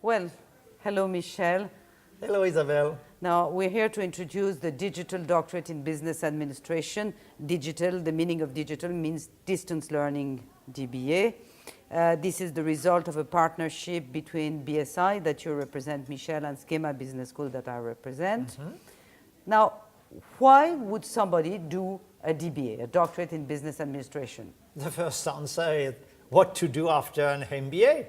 Well, hello, Michel. Hello, Isabel. Now, we're here to introduce the Digital Doctorate in Business Administration. Digital, the meaning of digital means distance learning DBA. This is the result of a partnership between BSI, that you represent, Michel, and SKEMA Business School that I represent. Now, why would somebody do a DBA, a Doctorate in Business Administration? The first answer is what to do after an MBA.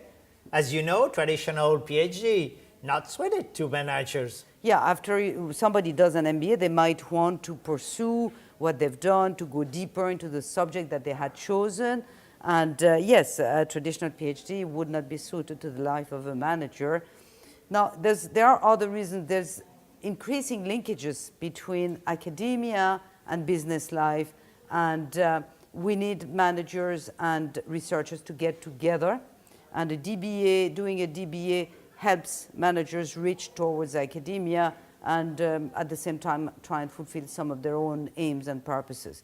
As you know, traditional PhD, not suited to managers. Yeah, after somebody does an MBA, they might want to pursue what they've done, to go deeper into the subject that they had chosen. And yes, a traditional PhD would not be suited to the life of a manager. Now, there are other reasons. There's increasing linkages between academia and business life, and we need managers and researchers to get together. And doing a DBA helps managers reach towards academia and at the same time try and fulfill some of their own aims and purposes.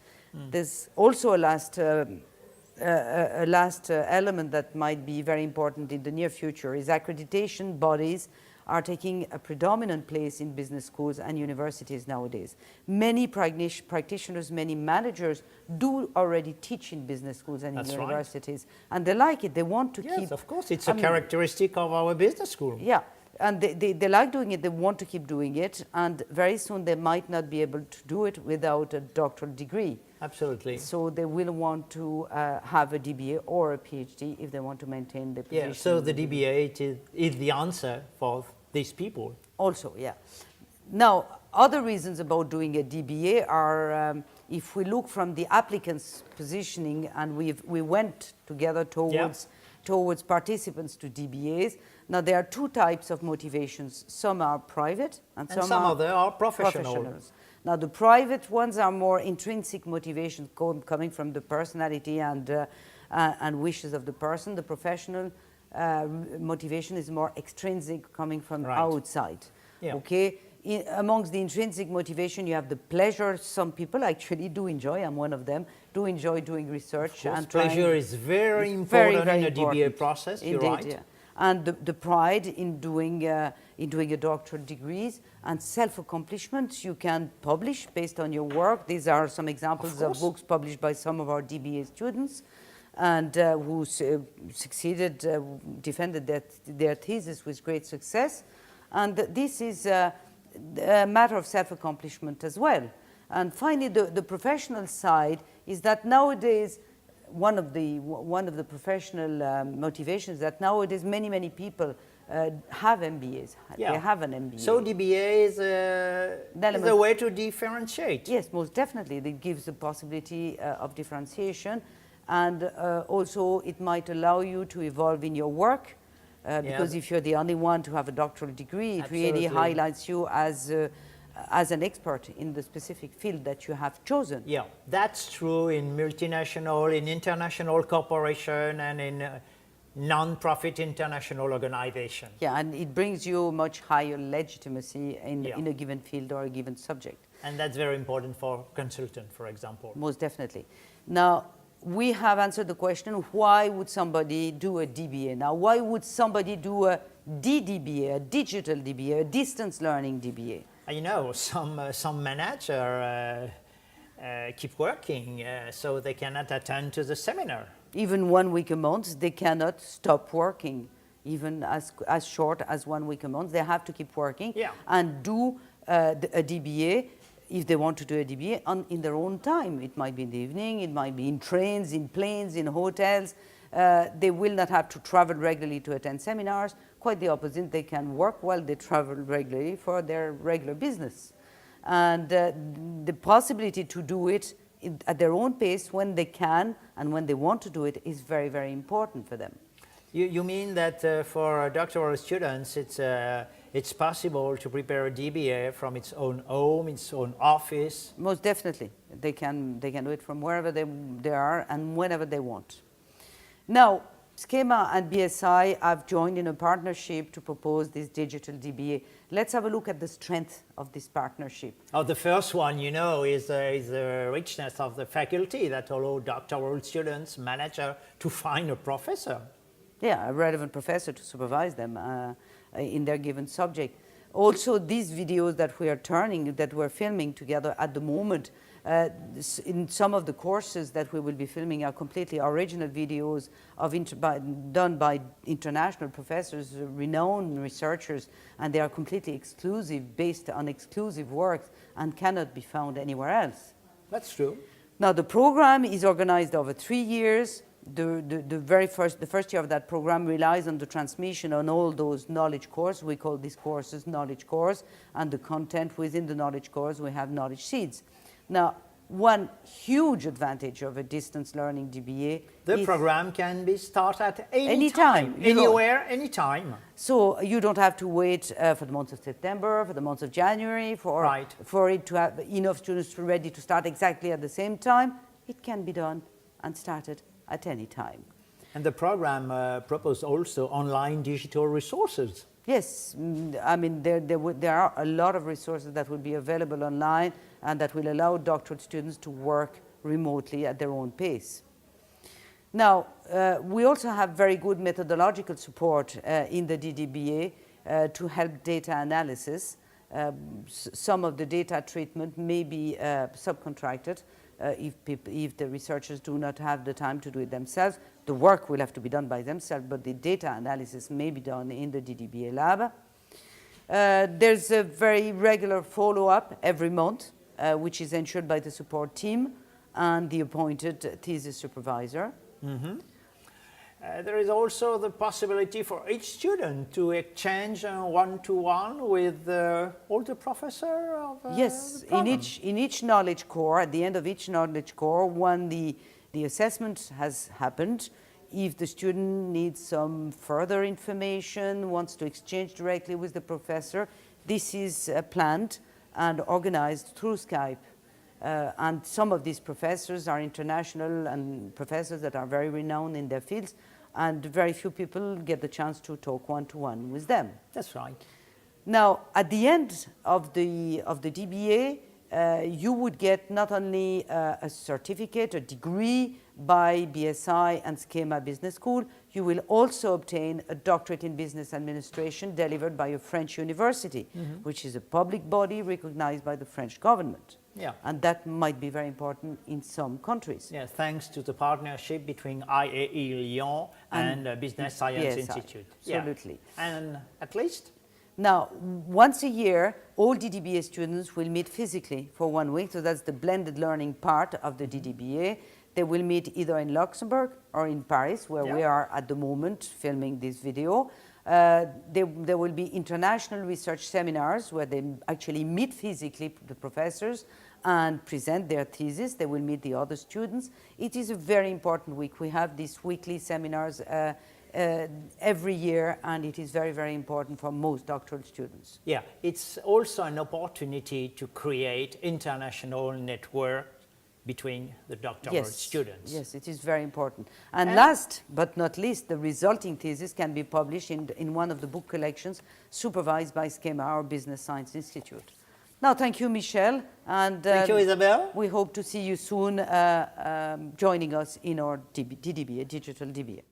There's also a last element that might be very important in the near future is accreditation bodies are taking a predominant place in business schools and universities nowadays. Many practitioners, many managers do already teach in business schools and in universities, and they like it. They want to keep... Yes, of course. It's a characteristic of our business school. Yeah, and they like doing it. They want to keep doing it, and very soon they might not be able to do it without a doctoral degree. Absolutely. So they will want to have a DBA or a PhD if they want to maintain the position. Yeah, so the DBA is the answer for these people. Also, yeah. Now, other reasons about doing a DBA are, if we look from the applicant's positioning, and we went together towards participants to DBAs. Now, there are two types of motivations. Some are private, and some of them are professionals. Now, the private ones are more intrinsic motivations coming from the personality and wishes of the person. The professional motivation is more extrinsic, coming from outside. Yeah. Okay. Amongst the intrinsic motivation, you have the pleasure. Some people actually do enjoy. I'm one of them. Do enjoy doing research. And pleasure is very important in a DBA process. Indeed, you're right. Yeah. And the pride in doing a doctoral degrees and self-accomplishment. You can publish based on your work. These are some examples of books published by some of our DBA students, and who succeeded, defended their thesis with great success. And this is a matter of self-accomplishment as well. And finally, the professional side is that nowadays, one of the professional motivations that nowadays many people have MBAs. Yeah. They have an MBA. So DBA is a way to differentiate. Yes, most definitely. It gives the possibility of differentiation, and also it might allow you to evolve in your work, because if you're the only one to have a doctoral degree, it really highlights you as an expert in the specific field that you have chosen. Yeah, that's true in multinational, in international corporation, and in non-profit international organization. Yeah, and it brings you much higher legitimacy in a given field or a given subject. And that's very important for consultant, for example. Most definitely. Now, we have answered the question, why would somebody do a DBA? Now, why would somebody do a DDBA, a digital DBA, a distance learning DBA? You know, some manager keep working, so they cannot attend to the seminar. Even 1 week a month, they cannot stop working. Even as short as 1 week a month, they have to keep working and do a DBA, if they want to do a DBA, in their own time. It might be in the evening, it might be in trains, in planes, in hotels. They will not have to travel regularly to attend seminars. Quite the opposite, they can work while they travel regularly for their regular business. And the possibility to do it at their own pace when they can and when they want to do it is very, very important for them. You mean that for doctoral students, it's possible to prepare a DBA from its own home, its own office? Most definitely. They can do it from wherever they are and whenever they want. Now, SKEMA and BSI have joined in a partnership to propose this digital DBA. Let's have a look at the strength of this partnership. Oh, the first one, you know, is the richness of the faculty that allow doctoral students, manager, to find a professor. Yeah, a relevant professor to supervise them. in their given subject. Also, these videos that we're filming together at the moment, in some of the courses that we will be filming are completely original videos done by international professors, renowned researchers, and they are completely exclusive, based on exclusive works, and cannot be found anywhere else. That's true. Now, the program is organized over 3 years. The first year of that program relies on the transmission on all those knowledge cores. We call these courses knowledge cores, and the content within the knowledge cores, we have knowledge seeds. Now, one huge advantage of a distance learning DBA The program can be started at any time, time, anywhere, anytime. So you don't have to wait for the month of September, for the month of January, for it to have enough students ready to start exactly at the same time. It can be done and started at any time. And the program proposes also online digital resources. Yes, I mean, there are a lot of resources that will be available online and that will allow doctoral students to work remotely at their own pace. Now, we also have very good methodological support in the DDBA to help data analysis. Some of the data treatment may be subcontracted if the researchers do not have the time to do it themselves. The work will have to be done by themselves, but the data analysis may be done in the DDBA lab. There's a very regular follow-up every month, which is ensured by the support team and the appointed thesis supervisor. Mm-hmm. There is also the possibility for each student to exchange one-to-one with all the professor of yes, the program. in each knowledge core, at the end of each knowledge core, when the assessment has happened, if the student needs some further information, wants to exchange directly with the professor, this is planned and organized through Skype. And some of these professors are international and professors that are very renowned in their fields, and very few people get the chance to talk one-to-one with them. That's right. Now, at the end of the DBA, you would get not only a certificate, a degree by BSI and SKEMA Business School, you will also obtain a doctorate in business administration delivered by a French university, which is a public body recognized by the French government. Yeah. And that might be very important in some countries. Yeah, thanks to the partnership between IAE Lyon and Business Science BSI, Institute. Absolutely. Yeah. And at least? Now, once a year, all DDBA students will meet physically for 1 week. So that's the blended learning part of the DDBA. They will meet either in Luxembourg or in Paris, where we are at the moment filming this video. There will be international research seminars where they actually meet physically the professors and present their thesis. They will meet the other students. It is a very important week. We have these weekly seminars every year, and it is very, very important for most doctoral students. Yeah, it's also an opportunity to create international network between the doctoral students. Yes, it is very important. And last but not least, the resulting thesis can be published in one of the book collections supervised by SKEMA, our Business Science Institute. Now, thank you, Michel. And thank you, Isabelle. We hope to see you soon joining us in our DBA, Digital DBA.